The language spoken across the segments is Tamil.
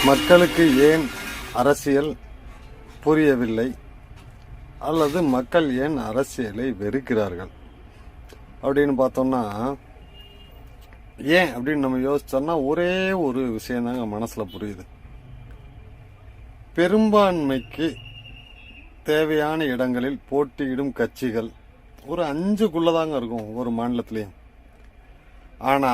மக்களுக்கு ஏன் அரசியல் புரியவில்லை அல்லது மக்கள் ஏன் அரசியலை வெறுக்கிறார்கள் அப்படின்னு பார்த்தோம்னா, ஏன் அப்படின்னு நம்ம யோசிச்சோம்னா ஒரே ஒரு விஷயம் தாங்க மனசுல புரியுது. பெரும்பான்மைக்கு தேவையான இடங்களில் போட்டியிடும் கட்சிகள் ஒரு 5க்குள்ளதாங்க இருக்கும் ஒவ்வொரு மாநிலத்திலையும். ஆனா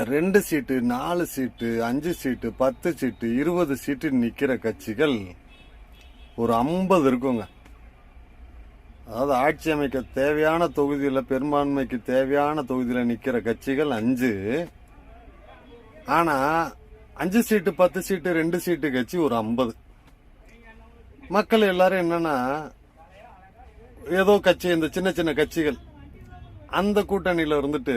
2 சீட்டு, 4 சீட்டு, 5 சீட்டு, 10 சீட்டு, 20 சீட்டு நிக்கிற கட்சிகள் ஒரு 50 இருக்குங்க. அதாவது ஆட்சி அமைக்க தேவையான தொகுதியில், பெரும்பான்மைக்கு தேவையான தொகுதியில் நிக்கிற கட்சிகள் 5. ஆனா 5 சீட்டு, 10 சீட்டு, 2 சீட்டு கட்சி ஒரு 50. மக்கள் எல்லாரும் என்னன்னா, ஏதோ கட்சி, இந்த சின்ன சின்ன கட்சிகள் அந்த கூட்டணியில இருந்துட்டு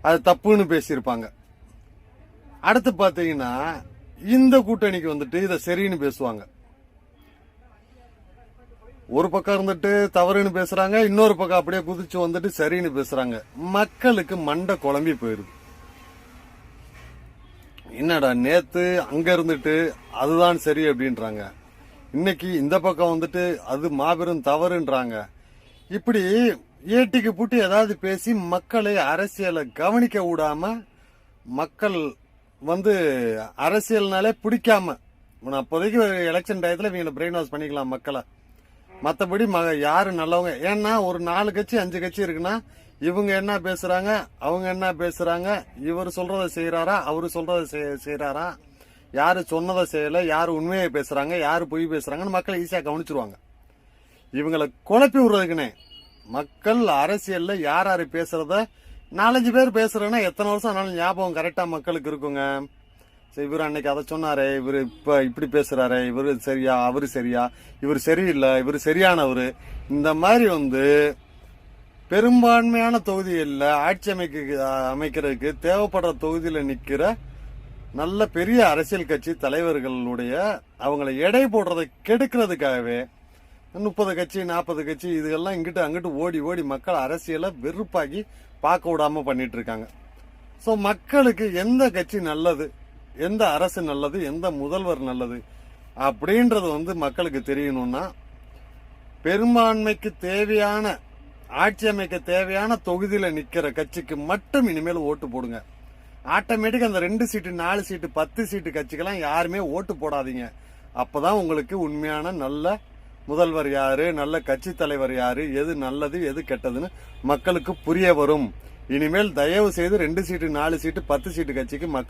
அது தப்புன்னு பேசியிருப்பாங்க. அடுத்து பாத்தீங்கன்னா இந்த கூட்டணிக்கு வந்துட்டு இதை சரின்னு பேசுவாங்க. ஒரு பக்கம் இருந்துட்டு தவறுன்னு பேசுறாங்க, இன்னொரு பக்கம் அப்படியே குதிச்சு வந்துட்டு சரின்னு பேசுறாங்க. மக்களுக்கு மண்டை குழம்பி போயிருது. என்னடா நேத்து அங்க இருந்துட்டு அதுதான் சரி அப்படின்றாங்க, இன்னைக்கு இந்த பக்கம் வந்துட்டு அது மாபெரும் தவறுன்றாங்க. இப்படி ஏட்டிக்கு புட்டி ஏதாவது பேசி மக்களை அரசியலை கவனிக்க விடாம, மக்கள் வந்து அரசியல்னாலே பிடிக்காம, அப்போதைக்கு எலெக்ஷன் டயத்துல இவங்களை பிரெயின் வாஷ் பண்ணிக்கலாம் மக்களை. மற்றபடி யாரு நல்லவங்க, ஏன்னா ஒரு 4 கட்சி 5 கட்சி இருக்குன்னா இவங்க என்ன பேசுறாங்க, அவங்க என்ன பேசுறாங்க, இவர் சொல்றதை செய்யறாரா, அவரு சொல்றதை செய்யறாரா, யாரு சொன்னதை செய்யல, யாரு உண்மையை பேசுறாங்க, யாரு பொய் பேசுறாங்கன்னு மக்கள் ஈஸியா கவனிச்சிருவாங்க. இவங்களை குழப்பி விடுறதுக்குன்னே மக்கள் அரசியல்ல யார் யாரு பேசுறத 4-5 பேர் பேசுறேன்னா எத்தனை வருஷம் ஆனாலும் ஞாபகம் கரெக்டா மக்களுக்கு இருக்குங்க. இவர் அன்னைக்கு அதை சொன்னாரே, இவர் இப்ப இப்படி பேசுறாரு, இவரு சரியா, அவரு சரியா, இவர் சரியில்லை, இவர் சரியானவரு. இந்த மாதிரி பெரும்பான்மையான தொகுதிகளில் ஆட்சி அமைக்கிறதுக்கு தேவைப்படுற தொகுதியில நிக்கிற நல்ல பெரிய அரசியல் கட்சி தலைவர்களுடைய அவங்களை எடை போடுறதை கெடுக்கிறதுக்காகவே 30 கட்சி 40 கட்சி இதெல்லாம் இங்கிட்டு அங்கிட்டு ஓடி ஓடி மக்கள் அரசியலை வெறுப்பாக்கி பார்க்க விடாம பண்ணிட்டு இருக்காங்க. ஸோ மக்களுக்கு எந்த கட்சி நல்லது, எந்த அரசு நல்லது, எந்த முதல்வர் நல்லது அப்படின்றது மக்களுக்கு தெரியணும்னா, பெரும்பான்மைக்கு தேவையான ஆட்சி அமைக்க தேவையான தொகுதியில நிக்கிற கட்சிக்கு மட்டும் இனிமேல் ஓட்டு போடுங்க. ஆட்டோமேட்டிக் அந்த 2 சீட்டு 4 சீட்டு 10 சீட்டு கட்சிக்கெல்லாம் யாருமே ஓட்டு போடாதீங்க. அப்பதான் உங்களுக்கு உண்மையான நல்ல முதல்வர் யாரு, நல்ல கட்சி தலைவர் யாரு, எது நல்லது எது கெட்டதுன்னு மக்களுக்கு புரிய வரும். இனிமேல் தயவு செய்து 2 சீட்டு 4 சீட்டு 10 சீட்டு கட்சிக்கு